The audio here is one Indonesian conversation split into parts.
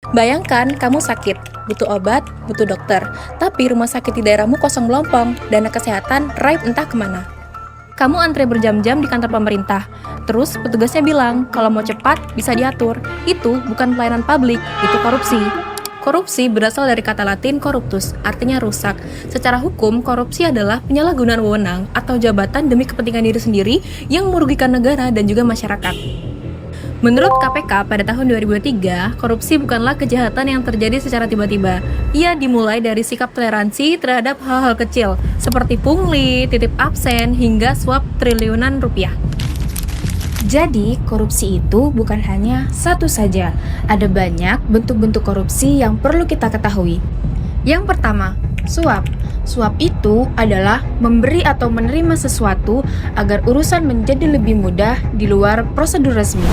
Bayangkan kamu sakit, butuh obat, butuh dokter, tapi rumah sakit di daerahmu kosong melompong, dana kesehatan raib entah kemana. Kamu antre berjam-jam di kantor pemerintah, terus petugasnya bilang kalau mau cepat bisa diatur. Itu bukan pelayanan publik, itu korupsi. Korupsi berasal dari kata Latin corruptus, artinya rusak. Secara hukum, korupsi adalah penyalahgunaan wewenang atau jabatan demi kepentingan diri sendiri yang merugikan negara dan juga masyarakat. Menurut KPK pada tahun 2003, korupsi bukanlah kejahatan yang terjadi secara tiba-tiba. Ia dimulai dari sikap toleransi terhadap hal-hal kecil, seperti pungli, titip absen, hingga suap triliunan rupiah. Jadi, korupsi itu bukan hanya satu saja. Ada banyak bentuk-bentuk korupsi yang perlu kita ketahui. Yang pertama, suap. Suap itu adalah memberi atau menerima sesuatu agar urusan menjadi lebih mudah di luar prosedur resmi.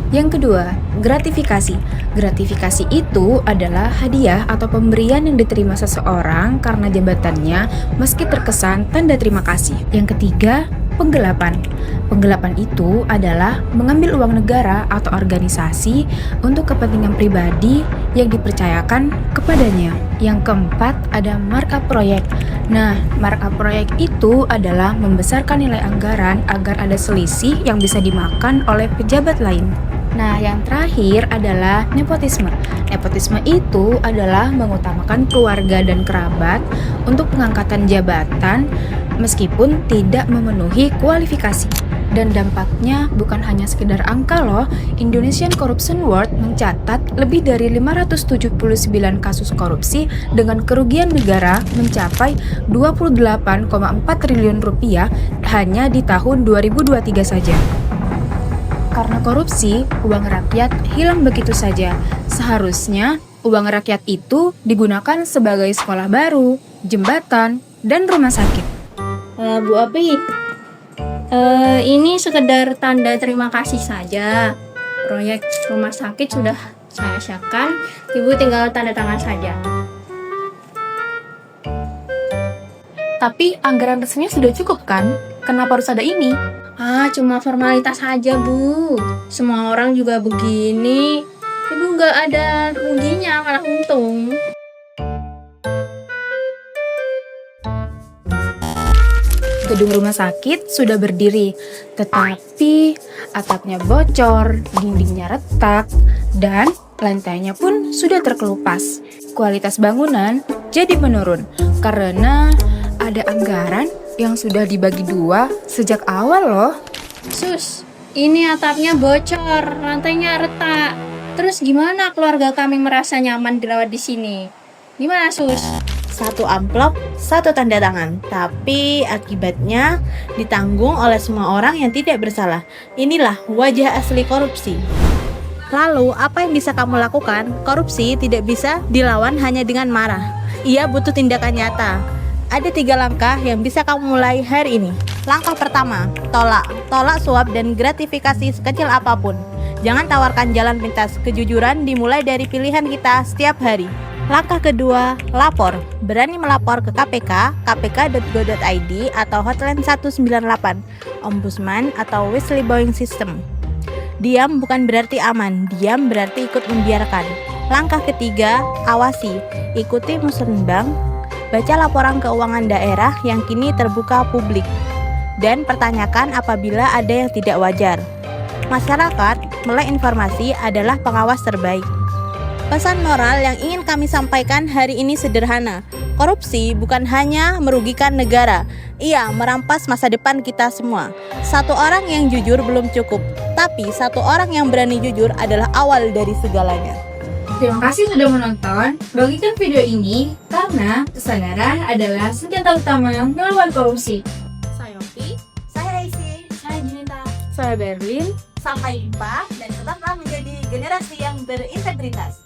Yang kedua, gratifikasi. Gratifikasi itu adalah hadiah atau pemberian yang diterima seseorang karena jabatannya meski terkesan tanda terima kasih. Yang ketiga, penggelapan. Penggelapan itu adalah mengambil uang negara atau organisasi untuk kepentingan pribadi yang dipercayakan kepadanya. Yang keempat, ada markup proyek. Nah, markup proyek itu adalah membesarkan nilai anggaran agar ada selisih yang bisa dimakan oleh pejabat lain. Nah, yang terakhir adalah nepotisme. Nepotisme itu adalah mengutamakan keluarga dan kerabat untuk pengangkatan jabatan meskipun tidak memenuhi kualifikasi. Dan dampaknya bukan hanya sekedar angka loh. Indonesian Corruption Watch mencatat lebih dari 579 kasus korupsi dengan kerugian negara mencapai 28,4 triliun rupiah hanya di tahun 2023 saja. Karena korupsi, uang rakyat hilang begitu saja. Seharusnya uang rakyat itu digunakan sebagai sekolah baru, jembatan, dan rumah sakit. Bu Opi, ini sekedar tanda terima kasih saja. Proyek rumah sakit sudah saya siapkan, Ibu tinggal tanda tangan saja. Tapi anggaran resminya sudah cukup kan? Kenapa harus ada ini? Cuma formalitas saja, Bu. Semua orang juga begini. Ibu nggak ada ruginya, malah untung. Gedung rumah sakit sudah berdiri, tetapi atapnya bocor, dindingnya retak, dan lantainya pun sudah terkelupas. Kualitas bangunan jadi menurun karena ada anggaran yang sudah dibagi dua sejak awal loh. Sus, ini atapnya bocor, lantainya retak. Terus gimana keluarga kami merasa nyaman dirawat di sini? Gimana, Sus? Satu amplop, satu tanda tangan. Tapi akibatnya ditanggung oleh semua orang yang tidak bersalah. Inilah wajah asli korupsi. Lalu, apa yang bisa kamu lakukan? Korupsi tidak bisa dilawan hanya dengan marah. Ia butuh tindakan nyata. Ada 3 langkah yang bisa kamu mulai hari ini. Langkah pertama, tolak. Tolak suap dan gratifikasi sekecil apapun. Jangan tawarkan jalan pintas. Kejujuran dimulai dari pilihan kita setiap hari. Langkah kedua, lapor. Berani melapor ke KPK, kpk.go.id atau hotline 198, Ombudsman atau whistleblowing system. Diam bukan berarti aman, diam berarti ikut membiarkan. Langkah ketiga, awasi. Ikuti musrenbang. Baca laporan keuangan daerah yang kini terbuka publik. Dan pertanyakan apabila ada yang tidak wajar. Masyarakat, melek informasi adalah pengawas terbaik. Pesan moral yang ingin kami sampaikan hari ini sederhana. Korupsi bukan hanya merugikan negara, ia merampas masa depan kita semua. Satu orang yang jujur belum cukup, tapi satu orang yang berani jujur adalah awal dari segalanya. Terima kasih sudah menonton. Bagikan video ini karena kesadaran adalah senjata utama melawan korupsi. Saya Yopi, saya Aisy, saya Jinita, Saya Berlin. sampai jumpa dan tetaplah menjadi generasi yang berintegritas.